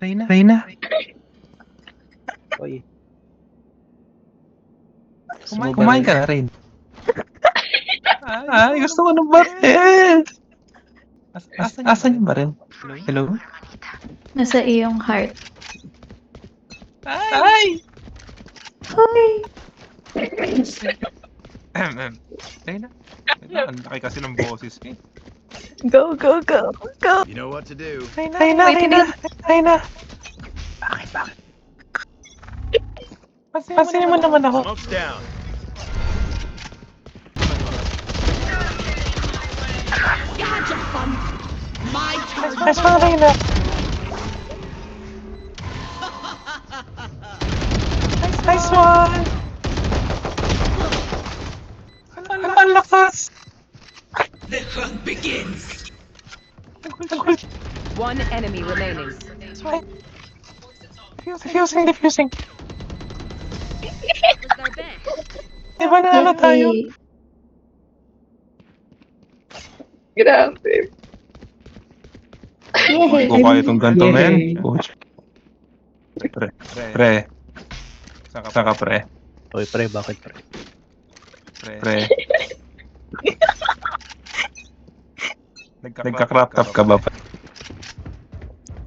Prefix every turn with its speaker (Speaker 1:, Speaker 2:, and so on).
Speaker 1: Reyna.
Speaker 2: Oy.
Speaker 1: Kumain ka na rin. Ay, gusto ko ng baril. Asan yung baril? Hello?
Speaker 3: Nasa iyong heart.
Speaker 1: Ay!
Speaker 3: Hoy!
Speaker 1: Reyna. Ang laki kasi ng boses eh.
Speaker 3: Go, go, go, go!
Speaker 4: You know what to do.
Speaker 1: Reyna. Bakit? Pansinin mo naman ako.
Speaker 4: Smoke's down.
Speaker 1: Nice one, Reyna. Nice one! Ang lakas! The hunt begins!
Speaker 5: One enemy remaining.
Speaker 1: Defusing. Diba na ano tayo?
Speaker 6: Grabe.
Speaker 1: Hindi ko kaya itong ganito, men. Pre. Saka pre.
Speaker 2: Oy, pre, bakit pre?
Speaker 1: Pre. Nagka-crop top ka ba?